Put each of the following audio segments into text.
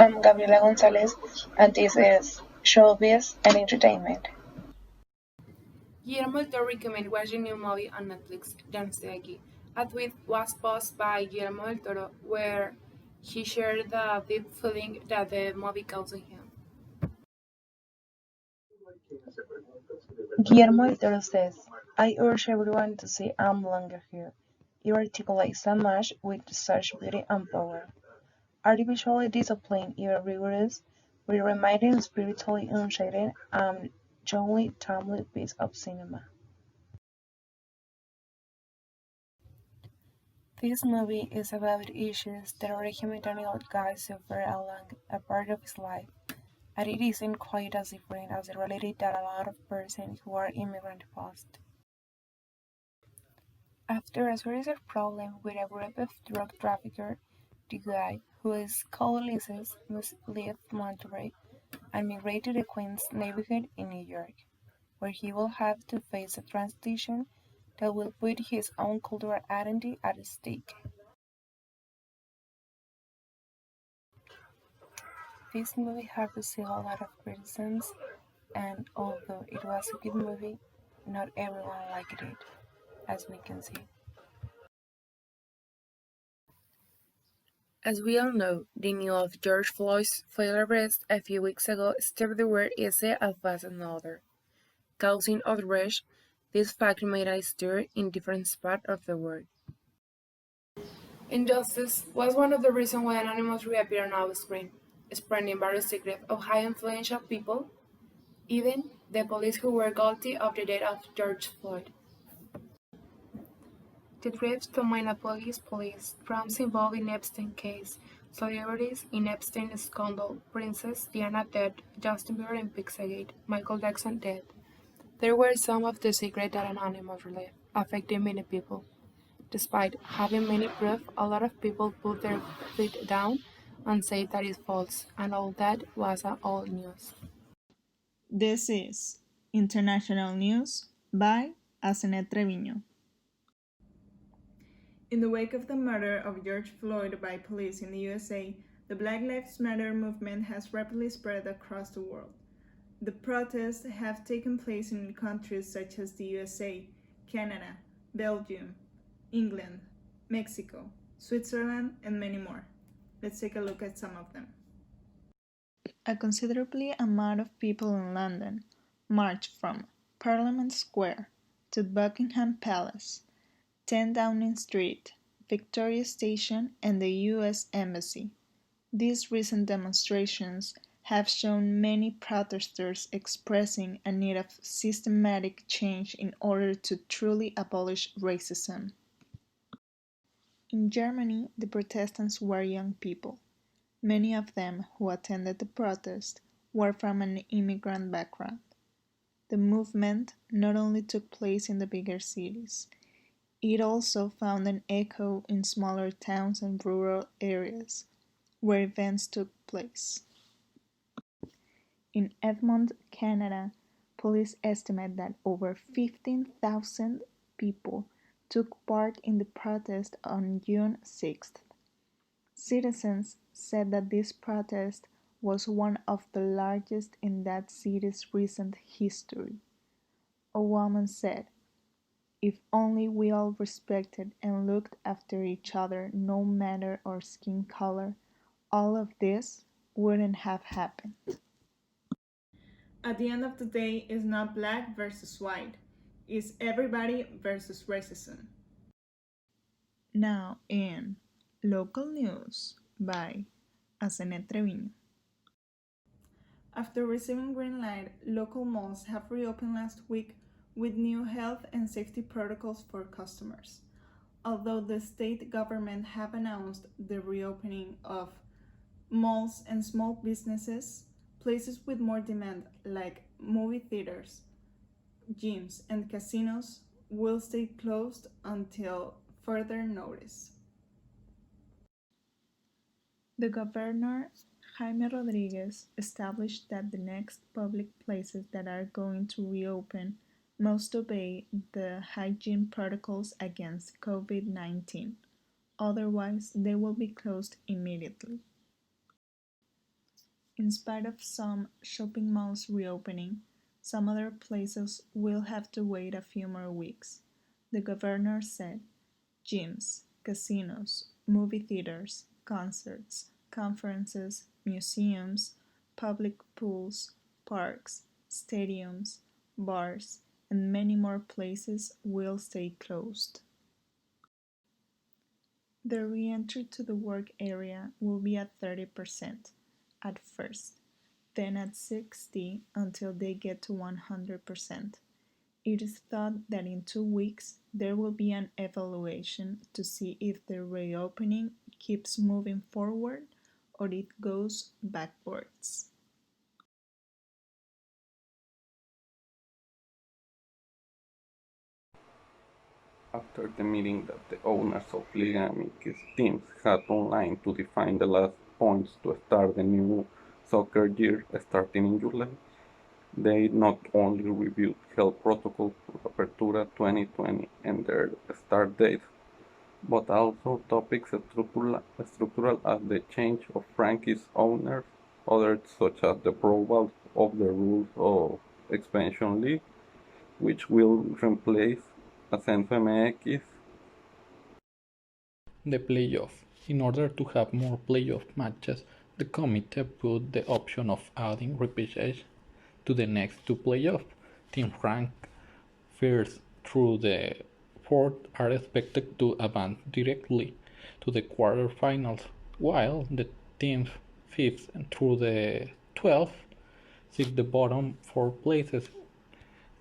I'm Gabriela Gonzalez, and this is Showbiz and Entertainment. Guillermo del Toro recommended watching a new movie on Netflix, Don't Stay Aquí. A tweet was posted by Guillermo del Toro where he shared the deep feeling that the movie caused him. Guillermo del Toro says, I urge everyone to see I'm longer here. You articulate so much with such beauty and power. Artificially disciplined, yet rigorous, with reminding spiritually unshaded and genuinely timely piece of cinema. This movie is about issues that a humanitarian guy suffered along a part of his life, and it isn't quite as different as the reality that a lot of persons who are immigrant face. After a series of problems with a group of drug traffickers, the guy, who is called Ulysses, must leave Monterey and migrate to the Queens neighborhood in New York, where he will have to face a transition that will put his own cultural identity at stake. This movie has received a lot of criticisms, and although it was a good movie, not everyone liked it, as we can see. As we all know, the news of George Floyd's failed arrest a few weeks ago stirred the world easily as fast as another. Causing outrage, this fact made a stir in different parts of the world. Injustice was one of the reasons why Anonymous reappeared on our screen, spreading various secrets of high influential people, even the police who were guilty of the death of George Floyd. The trips to Minneapolis police, Trump's involved in Epstein case, celebrities in Epstein scandal, Princess Diana dead, Justin Bieber in Pizzagate, Michael Jackson dead. There were some of the secrets that Anonymous relieved, affecting many people. Despite having many proof, a lot of people put their feet down and say that it's false, and all that was old news. This is International News by Asenet Treviño. In the wake of the murder of George Floyd by police in the USA, the Black Lives Matter movement has rapidly spread across the world. The protests have taken place in countries such as the USA, Canada, Belgium, England, Mexico, Switzerland, and many more. Let's take a look at some of them. A considerable amount of people in London marched from Parliament Square to Buckingham Palace, 10 Downing Street, Victoria Station, and the US Embassy. These recent demonstrations have shown many protesters expressing a need of systematic change in order to truly abolish racism. In Germany, the protestants were young people. Many of them who attended the protest were from an immigrant background. The movement not only took place in the bigger cities, it also found an echo in smaller towns and rural areas, where events took place. In Edmonton, Canada, police estimate that over 15,000 people took part in the protest on June 6th. Citizens said that this protest was one of the largest in that city's recent history. A woman said, if only we all respected and looked after each other no matter our skin color, all of this wouldn't have happened. At the end of the day, it's not black versus white. It's everybody versus racism. Now in Local News by Asenet Treviño. After receiving green light, local malls have reopened last week with new health and safety protocols for customers. Although the state government have announced the reopening of malls and small businesses, places with more demand like movie theaters, gyms, and casinos will stay closed until further notice. The governor, Jaime Rodriguez, established that the next public places that are going to reopen must obey the hygiene protocols against COVID-19. Otherwise, they will be closed immediately. In spite of some shopping malls reopening, some other places will have to wait a few more weeks. The governor said gyms, casinos, movie theaters, concerts, conferences, museums, public pools, parks, stadiums, bars, and many more places will stay closed. The re-entry to the work area will be at 30% at first, then at 60% until they get to 100%. It is thought that in 2 weeks there will be an evaluation to see if the reopening keeps moving forward or it goes backwards. After the meeting that the owners of Liga MX teams had online to define the last points to start the new soccer year starting in July, they not only reviewed health protocols for Apertura 2020 and their start dates, but also topics structural as the change of franchise owners, others such as the approval of the rules of expansion league, which will replace Ascenso MX. The playoff. In order to have more playoff matches, the committee put the option of adding repechage to the next two playoffs. Teams ranked first through the fourth are expected to advance directly to the quarterfinals, while the teams fifth through the 12th seek the bottom four places.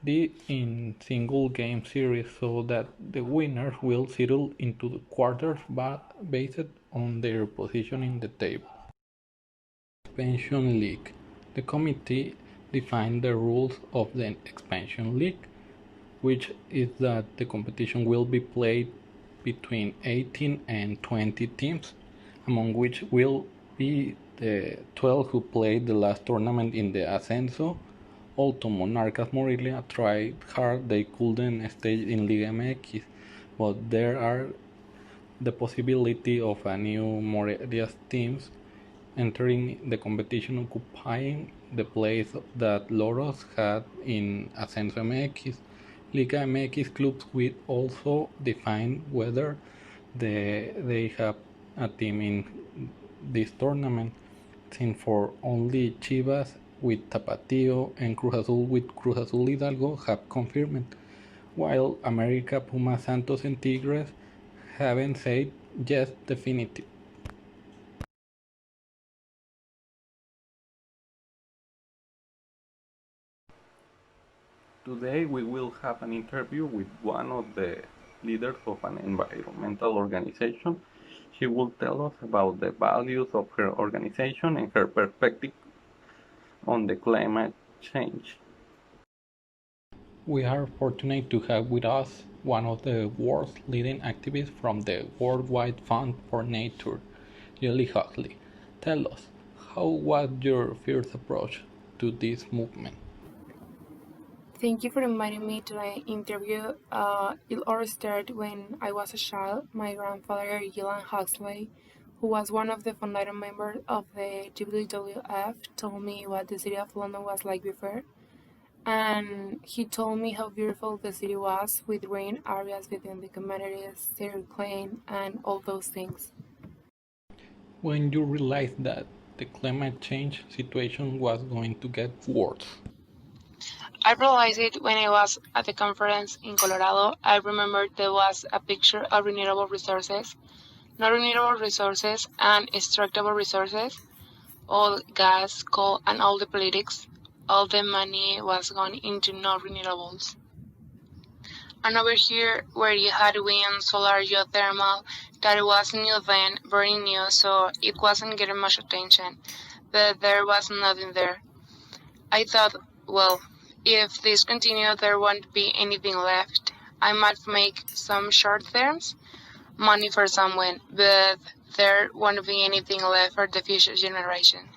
This in single game series so that the winners will settle into the quarters based on their position in the table. Expansion League. The committee defined the rules of the Expansion League, which is that the competition will be played between 18 and 20 teams, among which will be the 12 who played the last tournament in the Ascenso. Although Monarcas Morelia tried hard, they couldn't stay in Liga MX, but there are the possibility of a new Morelia's teams entering the competition occupying the place that Loros had in Ascenso MX. Liga MX clubs will also define whether they have a team in this tournament, since for only Chivas with Tapatío and Cruz Azul with Cruz Azul Hidalgo have confirmed, while America, Pumas, Santos and Tigres haven't said yes definitive. Today we will have an interview with one of the leaders of an environmental organization. She will tell us about the values of her organization and her perspective on the climate change. We are fortunate to have with us one of the world's leading activists from the Worldwide Fund for Nature, Julie Huxley. Tell us, how was your first approach to this movement? Thank you for inviting me to the interview. It all started when I was a child. My grandfather, Gillian Huxley, who was one of the founding members of the WWF, told me what the city of London was like before. And he told me how beautiful the city was, with green areas within the communities, zero clean, and all those things. When you realized that the climate change situation was going to get worse? I realized it when I was at the conference in Colorado. I remember there was a picture of renewable resources, non renewable resources, and extractable resources, all gas, coal, and all the politics. All the money was gone into non renewables. And over here, where you had wind, solar, geothermal, that was new then, very new, so it wasn't getting much attention. But there was nothing there. I thought, well, if this continued, there won't be anything left. I might make some short terms money for someone, but there won't be anything left for the future generation.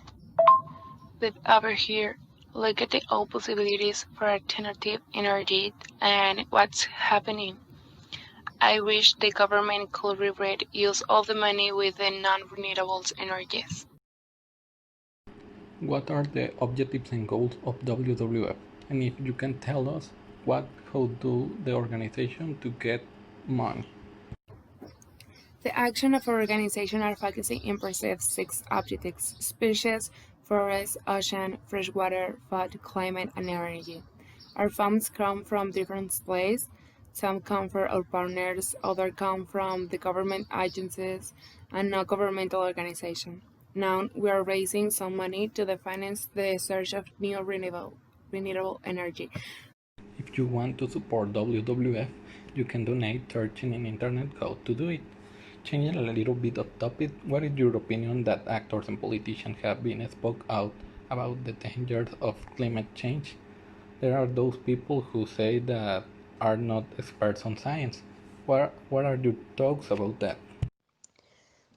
But over here, look at the all possibilities for alternative energy and what's happening. I wish the government could use all the money with the non-renewables energies. What are the objectives and goals of WWF? And if you can tell us how do the organization to get money? The action of our organization are focusing in pursuit 6 objectives: species, forest, ocean, freshwater, food, climate, and energy. Our funds come from different places. Some come from our partners, others come from the government agencies and non-governmental organizations. Now we are raising some money to finance the search of new renewable energy. If you want to support WWF, you can donate searching in internet how to do it. Changing a little bit of topic, what is your opinion that actors and politicians have been spoke out about the dangers of climate change? There are those people who say that are not experts on science. What are your thoughts about that?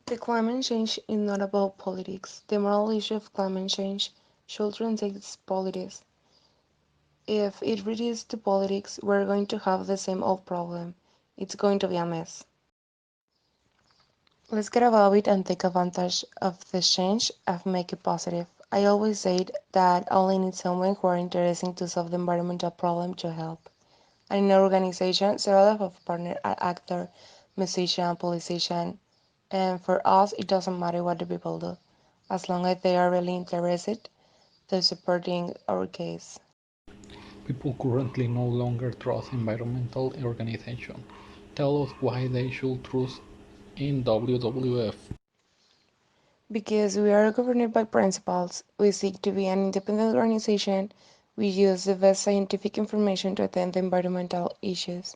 The climate change is not about politics. The moral issue of climate change should translate its politics. If it reduces to politics, we're going to have the same old problem. It's going to be a mess. Let's get about it and take advantage of this change and make it positive. I always say that only need someone who are interested to solve the environmental problem to help. And in our organization, several of our partners are actor, musician, politician, and for us, it doesn't matter what the people do. As long as they are really interested, they're supporting our case. People currently no longer trust environmental organizations. Tell us why they should trust in WWF. Because we are governed by principles, we seek to be an independent organization, we use the best scientific information to attend the environmental issues,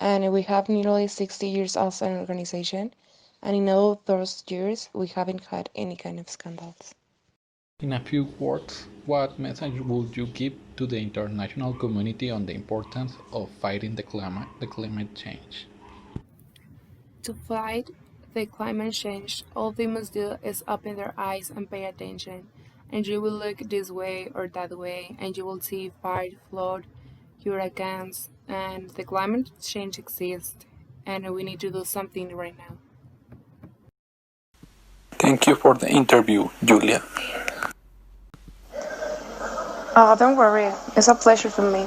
and we have nearly 60 years as an organization, and in all those years, we haven't had any kind of scandals. In a few words, what message would you give to the international community on the importance of fighting the climate change? To fight the climate change, all they must do is open their eyes and pay attention. And you will look this way or that way, and you will see fire, flood, hurricanes, and the climate change exists. And we need to do something right now. Thank you for the interview, Julia. Oh, don't worry. It's a pleasure for me.